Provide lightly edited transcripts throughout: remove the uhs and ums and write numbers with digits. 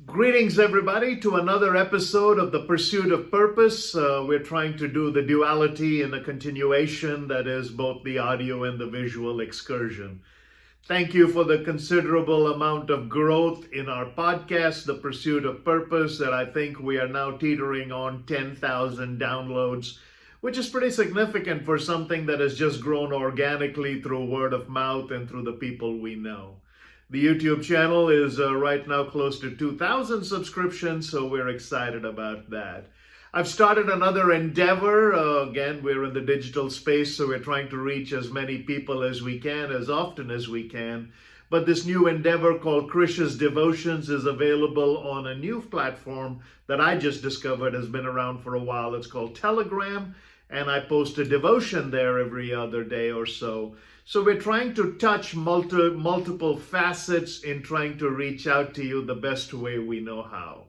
Greetings, everybody, to another episode of The Pursuit of Purpose. We're trying to do the duality in a continuation that is both the audio and the visual excursion. Thank you for the considerable amount of growth in our podcast, The Pursuit of Purpose, that I think we are now teetering on 10,000 downloads, which is pretty significant for something that has just grown organically through word of mouth and through the people we know. The YouTube channel is right now close to 2,000 subscriptions, so we're excited about that. I've started another endeavor. Again, we're in the digital space, so we're trying to reach as many people as we can, as often as we can. But this new endeavor called Krish's Devotions is available on a new platform that I just discovered has been around for a while. It's called Telegram, and I post a devotion there every other day or so. So we're trying to touch multiple facets in trying to reach out to you the best way we know how.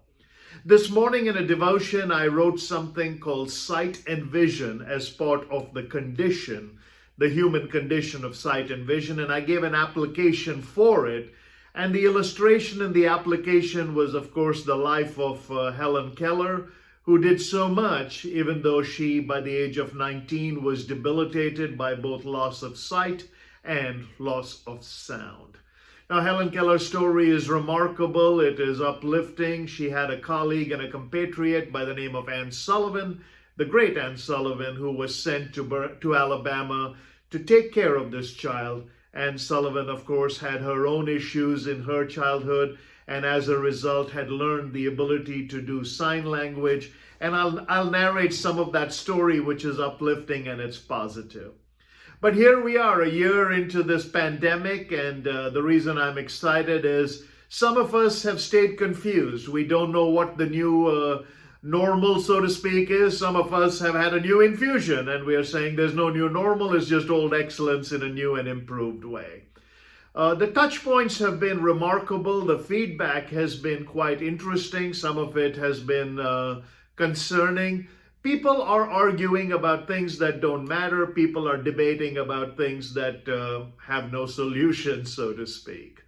This morning in a devotion, I wrote something called sight and vision as part of the condition, the human condition of sight and vision, and I gave an application for it. And the illustration in the application was, of course, the life of Helen Keller, who did so much, even though she, by the age of 19, was debilitated by both loss of sight and loss of sound. Now, Helen Keller's story is remarkable. It is uplifting. She had a colleague and a compatriot by the name of Anne Sullivan, the great Anne Sullivan, who was sent to Alabama to take care of this child. Anne Sullivan, of course, had her own issues in her childhood, and as a result had learned the ability to do sign language. And I'll narrate some of that story, which is uplifting and it's positive. But here we are a year into this pandemic, and the reason I'm excited is some of us have stayed confused. We don't know what the new normal, so to speak, is. Some of us have had a new infusion, and we are saying there's no new normal, it's just old excellence in a new and improved way. The touch points have been remarkable. The feedback has been quite interesting. Some of it has been concerning. People are arguing about things that don't matter. People are debating about things that have no solution, so to speak.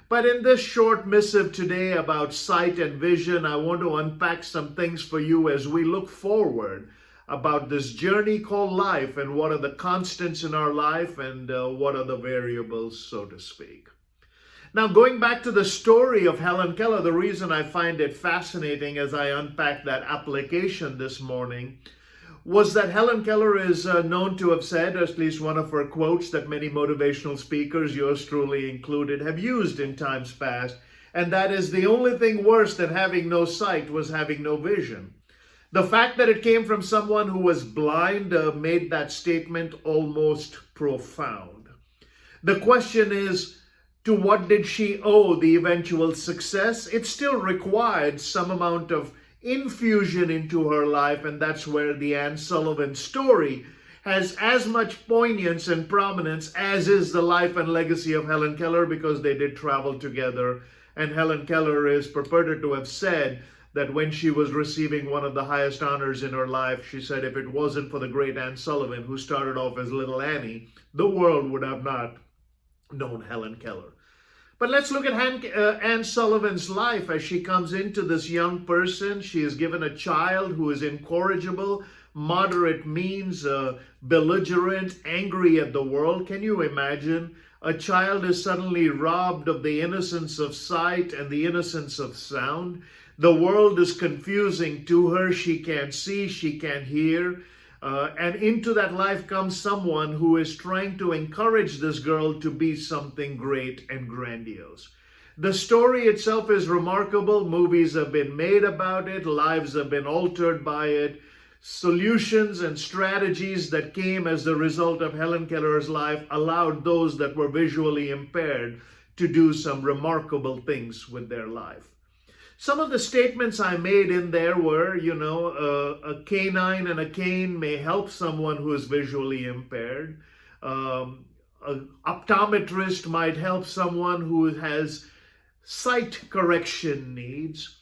But in this short missive today about sight and vision, I want to unpack some things for you as we look forward about this journey called life, and what are the constants in our life, and what are the variables, so to speak. Now, going back to the story of Helen Keller, the reason I find it fascinating as I unpack that application this morning was that Helen Keller is known to have said, at least one of her quotes that many motivational speakers, yours truly included, have used in times past, and that is, the only thing worse than having no sight was having no vision. The fact that it came from someone who was blind made that statement almost profound. The question is, to what did she owe the eventual success? It still required some amount of infusion into her life, and that's where the Anne Sullivan story has as much poignance and prominence as is the life and legacy of Helen Keller, because they did travel together. And Helen Keller is purported to have said that when she was receiving one of the highest honors in her life, she said, if it wasn't for the great Anne Sullivan, who started off as little Annie, the world would have not known Helen Keller. But let's look at Anne Sullivan's life as she comes into this young person. She is given a child who is incorrigible, moderate means, belligerent, angry at the world. Can you imagine? A child is suddenly robbed of the innocence of sight and the innocence of sound. The world is confusing to her. She can't see, she can't hear. And into that life comes someone who is trying to encourage this girl to be something great and grandiose. The story itself is remarkable. Movies have been made about it. Lives have been altered by it. Solutions and strategies that came as the result of Helen Keller's life allowed those that were visually impaired to do some remarkable things with their life. Some of the statements I made in there were, a canine and a cane may help someone who is visually impaired. An optometrist might help someone who has sight correction needs.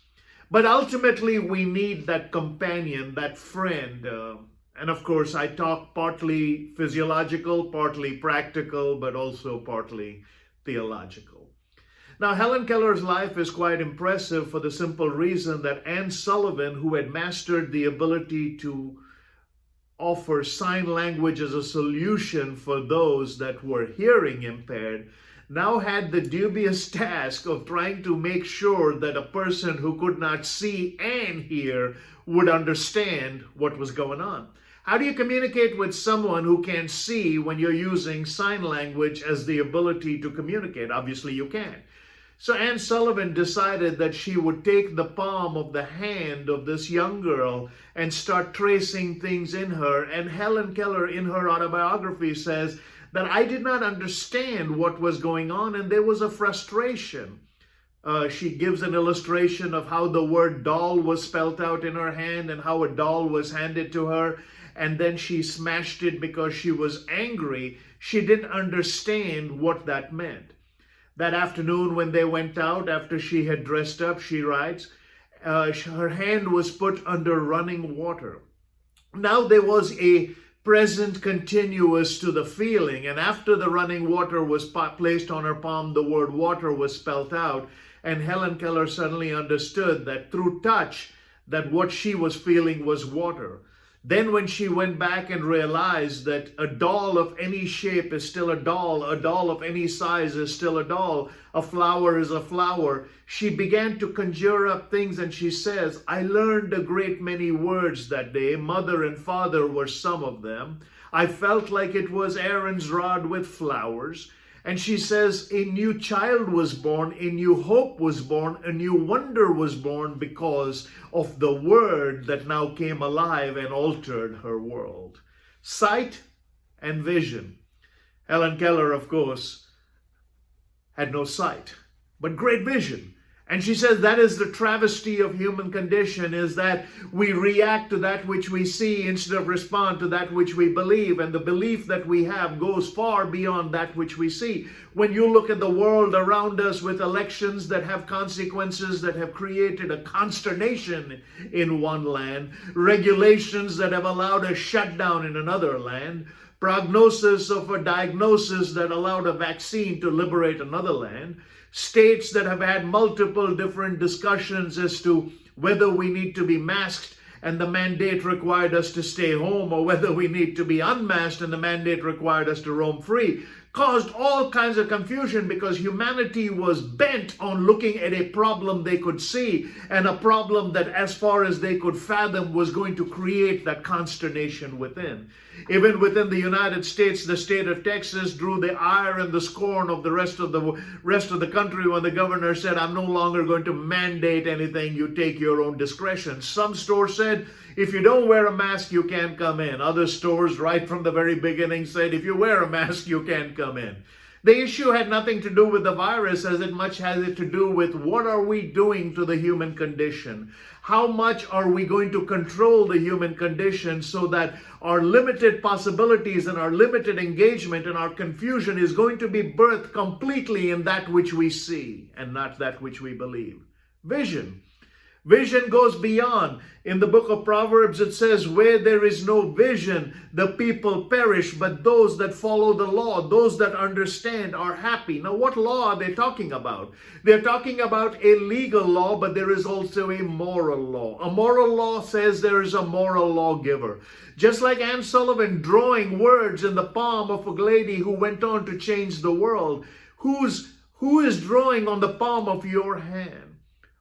But ultimately, we need that companion, that friend. And of course, I talk partly physiological, partly practical, but also partly theological. Now, Helen Keller's life is quite impressive for the simple reason that Anne Sullivan, who had mastered the ability to offer sign language as a solution for those that were hearing impaired, now had the dubious task of trying to make sure that a person who could not see and hear would understand what was going on. How do you communicate with someone who can't see when you're using sign language as the ability to communicate? Obviously, you can't. So Anne Sullivan decided that she would take the palm of the hand of this young girl and start tracing things in her. And Helen Keller, in her autobiography, says that I did not understand what was going on, and there was a frustration. She gives an illustration of how the word doll was spelt out in her hand and how a doll was handed to her, and then she smashed it because she was angry. She didn't understand what that meant. That afternoon when they went out, after she had dressed up, she writes, her hand was put under running water. Now there was a present continuous to the feeling, and after the running water was placed on her palm, the word water was spelt out, and Helen Keller suddenly understood that through touch, that what she was feeling was water. Then when she went back and realized that a doll of any shape is still a doll of any size is still a doll, a flower is a flower, she began to conjure up things, and she says, I learned a great many words that day. Mother and father were some of them. I felt like it was Aaron's rod with flowers. And she says, a new child was born, a new hope was born, a new wonder was born because of the word that now came alive and altered her world. Sight and vision. Helen Keller, of course, had no sight, but great vision. And she says that is the travesty of human condition, is that we react to that which we see instead of respond to that which we believe. And the belief that we have goes far beyond that which we see. When you look at the world around us with elections that have consequences that have created a consternation in one land, regulations that have allowed a shutdown in another land, prognosis of a diagnosis that allowed a vaccine to liberate another land, states that have had multiple different discussions as to whether we need to be masked and the mandate required us to stay home, or whether we need to be unmasked and the mandate required us to roam free, caused all kinds of confusion because humanity was bent on looking at a problem they could see, and a problem that, as far as they could fathom, was going to create that consternation within. Even within the United States, the state of Texas drew the ire and the scorn of the rest of the country when the governor said, I'm no longer going to mandate anything, you take your own discretion. Some stores said, if you don't wear a mask, you can't come in. Other stores, right from the very beginning, said, if you wear a mask, you can't come in. The issue had nothing to do with the virus as much has it to do with what are we doing to the human condition? How much are we going to control the human condition so that our limited possibilities and our limited engagement and our confusion is going to be birthed completely in that which we see and not that which we believe? Vision. Vision goes beyond. In the book of Proverbs, it says, where there is no vision, the people perish, but those that follow the law, those that understand, are happy. Now, what law are they talking about? They're talking about a legal law, but there is also a moral law. A moral law says there is a moral lawgiver. Just like Anne Sullivan drawing words in the palm of a lady who went on to change the world. Who is drawing on the palm of your hand?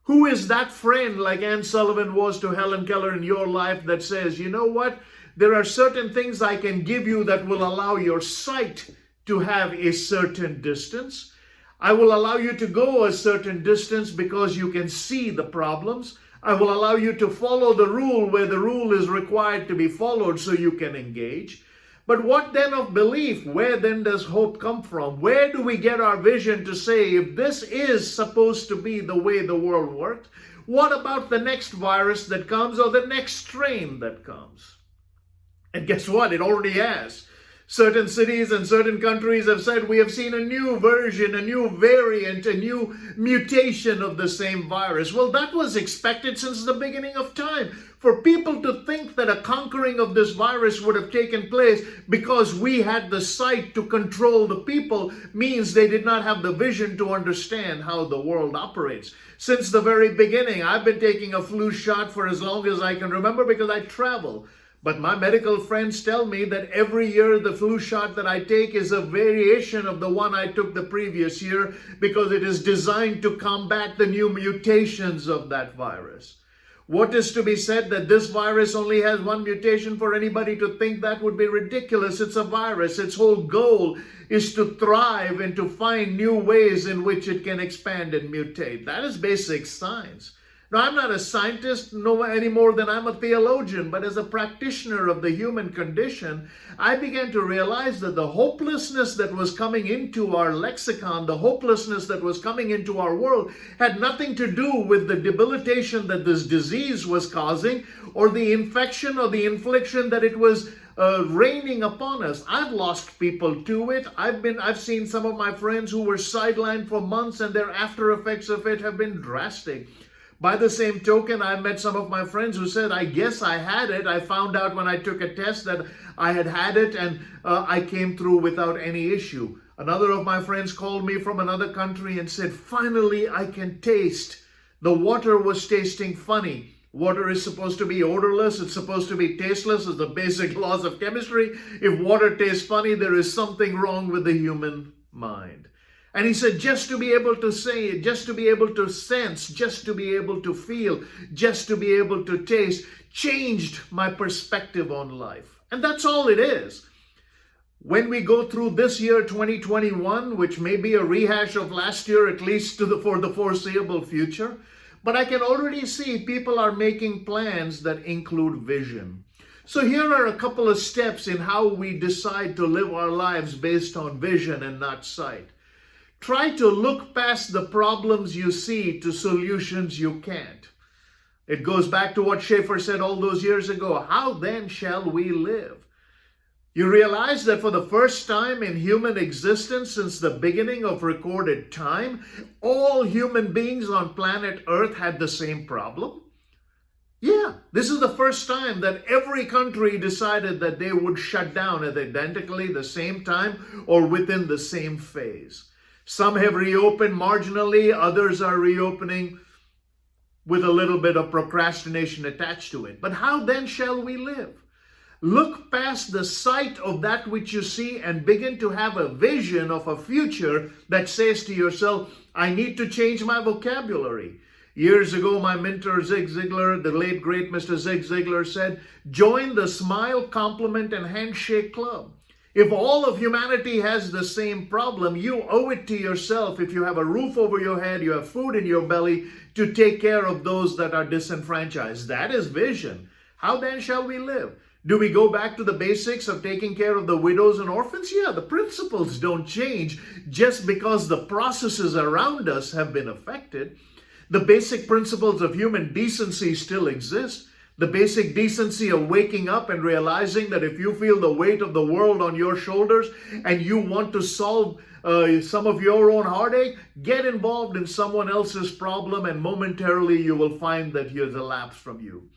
Who is that friend like Anne Sullivan was to Helen Keller in your life that says, you know what? There are certain things I can give you that will allow your sight to have a certain distance. I will allow you to go a certain distance because you can see the problems. I will allow you to follow the rule where the rule is required to be followed so you can engage. But what then of belief? Where then does hope come from? Where do we get our vision to say, if this is supposed to be the way the world worked, what about the next virus that comes or the next strain that comes? And guess what? It already has. Certain cities and certain countries have said we have seen a new version, a new variant, a new mutation of the same virus. Well, that was expected since the beginning of time. For people to think that a conquering of this virus would have taken place because we had the sight to control the people means they did not have the vision to understand how the world operates. Since the very beginning, I've been taking a flu shot for as long as I can remember because I travel. But my medical friends tell me that every year the flu shot that I take is a variation of the one I took the previous year because it is designed to combat the new mutations of that virus. What is to be said that this virus only has one mutation? For anybody to think that would be ridiculous. It's a virus. Its whole goal is to thrive and to find new ways in which it can expand and mutate. That is basic science. Now, I'm not a scientist no any more than I'm a theologian, but as a practitioner of the human condition, I began to realize that the hopelessness that was coming into our lexicon, the hopelessness that was coming into our world, had nothing to do with the debilitation that this disease was causing, or the infection or the infliction that it was raining upon us. I've lost people to it. I've seen some of my friends who were sidelined for months, and their after effects of it have been drastic. By the same token, I met some of my friends who said, I guess I had it. I found out when I took a test that I had it, and I came through without any issue. Another of my friends called me from another country and said, finally, I can taste. The water was tasting funny. Water is supposed to be odorless. It's supposed to be tasteless. It's the basic laws of chemistry. If water tastes funny, there is something wrong with the human mind. And he said, just to be able to say it, just to be able to sense, just to be able to feel, just to be able to taste, changed my perspective on life. And that's all it is. When we go through this year, 2021, which may be a rehash of last year, at least for the foreseeable future, but I can already see people are making plans that include vision. So here are a couple of steps in how we decide to live our lives based on vision and not sight. Try to look past the problems you see to solutions you can't. It goes back to what Schaeffer said all those years ago. How then shall we live? You realize that for the first time in human existence since the beginning of recorded time, all human beings on planet Earth had the same problem? Yeah, this is the first time that every country decided that they would shut down at identically the same time or within the same phase. Some have reopened marginally, others are reopening with a little bit of procrastination attached to it. But how then shall we live? Look past the sight of that which you see and begin to have a vision of a future that says to yourself, I need to change my vocabulary. Years ago, my mentor Zig Ziglar, the late great Mr. Zig Ziglar, said, join the Smile, Compliment, and Handshake Club. If all of humanity has the same problem, you owe it to yourself, if you have a roof over your head, you have food in your belly, to take care of those that are disenfranchised. That is vision. How then shall we live? Do we go back to the basics of taking care of the widows and orphans? Yeah, the principles don't change just because the processes around us have been affected. The basic principles of human decency still exist. The basic decency of waking up and realizing that if you feel the weight of the world on your shoulders and you want to solve some of your own heartache, get involved in someone else's problem and momentarily you will find that he has elapsed from you.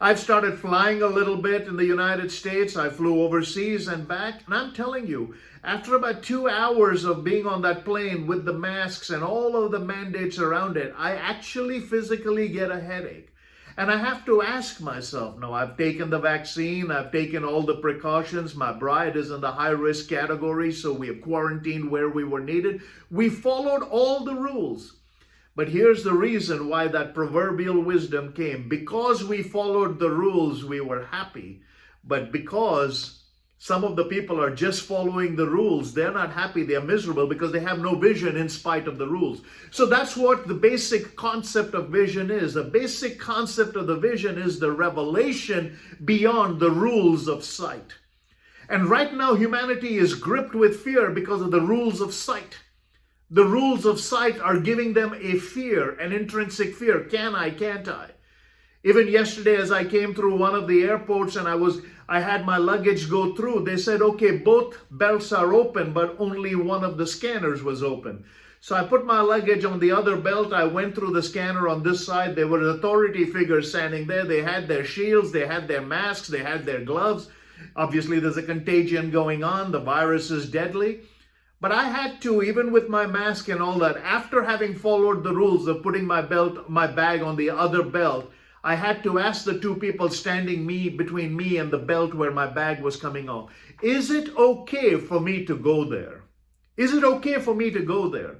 I've started flying a little bit in the United States. I flew overseas and back. And I'm telling you, after about 2 hours of being on that plane with the masks and all of the mandates around it, I actually physically get a headache. And I have to ask myself, now I've taken the vaccine, I've taken all the precautions, my bride is in the high-risk category, so we have quarantined where we were needed. We followed all the rules. But here's the reason why that proverbial wisdom came. Because we followed the rules, we were happy. But because some of the people are just following the rules, they're not happy, they're miserable because they have no vision in spite of the rules. So that's what the basic concept of vision is. The basic concept of the vision is the revelation beyond the rules of sight. And right now, humanity is gripped with fear because of the rules of sight. The rules of sight are giving them a fear, an intrinsic fear. Can I? Can't I? Even yesterday, as I came through one of the airports and I was I had my luggage go through. They said, okay, both belts are open, but only one of the scanners was open. So I put my luggage on the other belt. I went through the scanner on this side. There were authority figures standing there. They had their shields, they had their masks, they had their gloves. Obviously, there's a contagion going on. The virus is deadly. But I had to, even with my mask and all that, after having followed the rules of putting my bag on the other belt, I had to ask the two people standing between me and the belt where my bag was coming off, is it okay for me to go there? Is it okay for me to go there?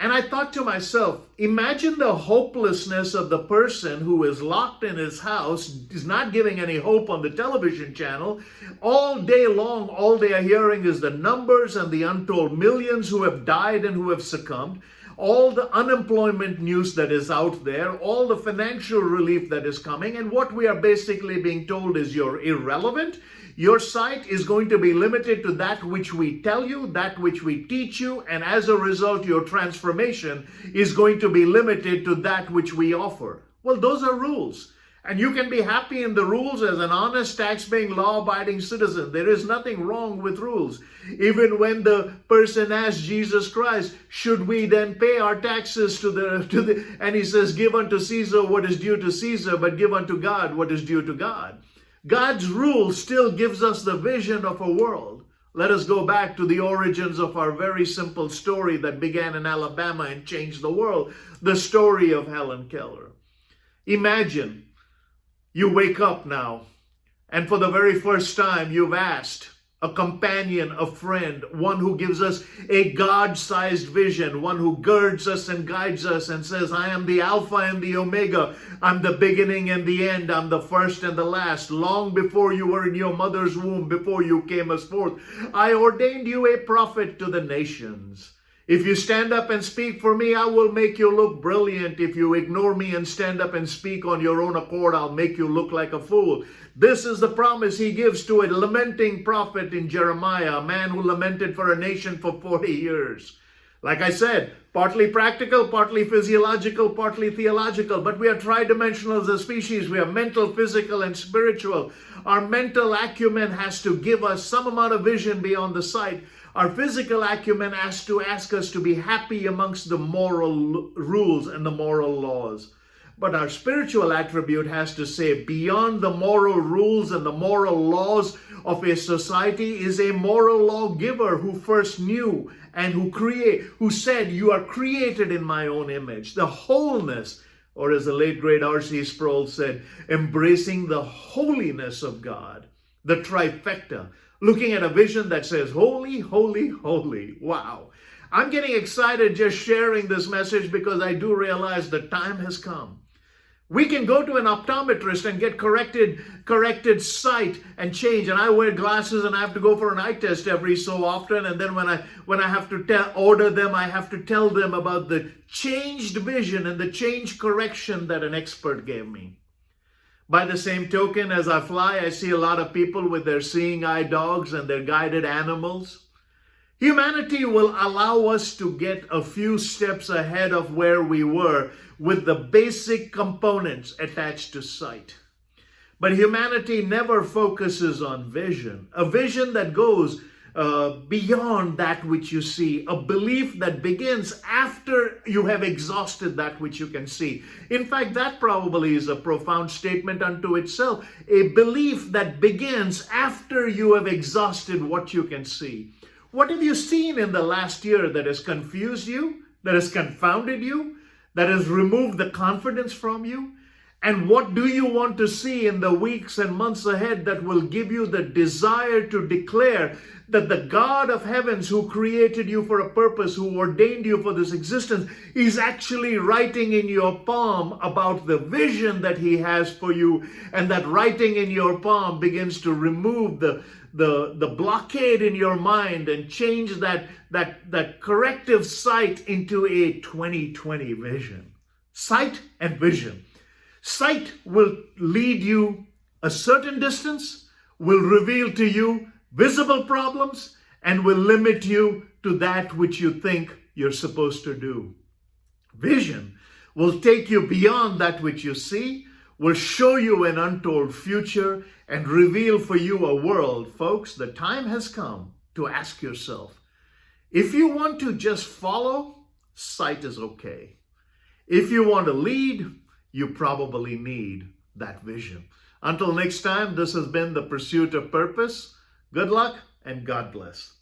And I thought to myself, imagine the hopelessness of the person who is locked in his house, is not giving any hope on the television channel. All day long, all they are hearing is the numbers and the untold millions who have died and who have succumbed, all the unemployment news that is out there, all the financial relief that is coming. And what we are basically being told is you're irrelevant. Your sight is going to be limited to that which we tell you, that which we teach you, and as a result, your transformation is going to be limited to that which we offer. Well, those are rules. And you can be happy in the rules as an honest, tax-paying, law-abiding citizen. There is nothing wrong with rules. Even when the person asked Jesus Christ, should we then pay our taxes and he says, give unto Caesar what is due to Caesar, but give unto God what is due to God. God's rule still gives us the vision of a world. Let us go back to the origins of our very simple story that began in Alabama and changed the world, the story of Helen Keller. Imagine you wake up now, and for the very first time you've asked a companion, a friend, one who gives us a God-sized vision, one who girds us and guides us and says, I am the Alpha and the Omega. I'm the beginning and the end. I'm the first and the last. Long before you were in your mother's womb, before you came as forth, I ordained you a prophet to the nations. If you stand up and speak for me, I will make you look brilliant. If you ignore me and stand up and speak on your own accord, I'll make you look like a fool. This is the promise he gives to a lamenting prophet in Jeremiah, a man who lamented for a nation for 40 years. Like I said, partly practical, partly physiological, partly theological, but we are tridimensional as a species. We are mental, physical, and spiritual. Our mental acumen has to give us some amount of vision beyond the sight. Our physical acumen has to ask us to be happy amongst the moral rules and the moral laws. But our spiritual attribute has to say beyond the moral rules and the moral laws of a society is a moral lawgiver who first knew and who said, you are created in my own image. The wholeness, or as the late great R.C. Sproul said, embracing the holiness of God, the trifecta, looking at a vision that says, holy, holy, holy. Wow. I'm getting excited just sharing this message because I do realize the time has come. We can go to an optometrist and get corrected sight and change. And I wear glasses and I have to go for an eye test every so often. And then when I have to order them, I have to tell them about the changed vision and the changed correction that an expert gave me. By the same token, as I fly, I see a lot of people with their seeing eye dogs and their guided animals. Humanity will allow us to get a few steps ahead of where we were with the basic components attached to sight. But humanity never focuses on vision, a vision that goes beyond that which you see, a belief that begins after you have exhausted that which you can see. In fact, that probably is a profound statement unto itself, a belief that begins after you have exhausted what you can see. What have you seen in the last year that has confused you, that has confounded you, that has removed the confidence from you? And what do you want to see in the weeks and months ahead that will give you the desire to declare that the God of heavens who created you for a purpose, who ordained you for this existence, is actually writing in your palm about the vision that he has for you, and that writing in your palm begins to remove the blockade in your mind and change that corrective sight into a 2020 vision. Sight and vision. Sight will lead you a certain distance, will reveal to you visible problems, and will limit you to that which you think you're supposed to do. Vision will take you beyond that which you see, will show you an untold future and reveal for you a world. Folks, the time has come to ask yourself, if you want to just follow, sight is okay. If you want to lead, you probably need that vision. Until next time, this has been The Pursuit of Purpose. Good luck and God bless.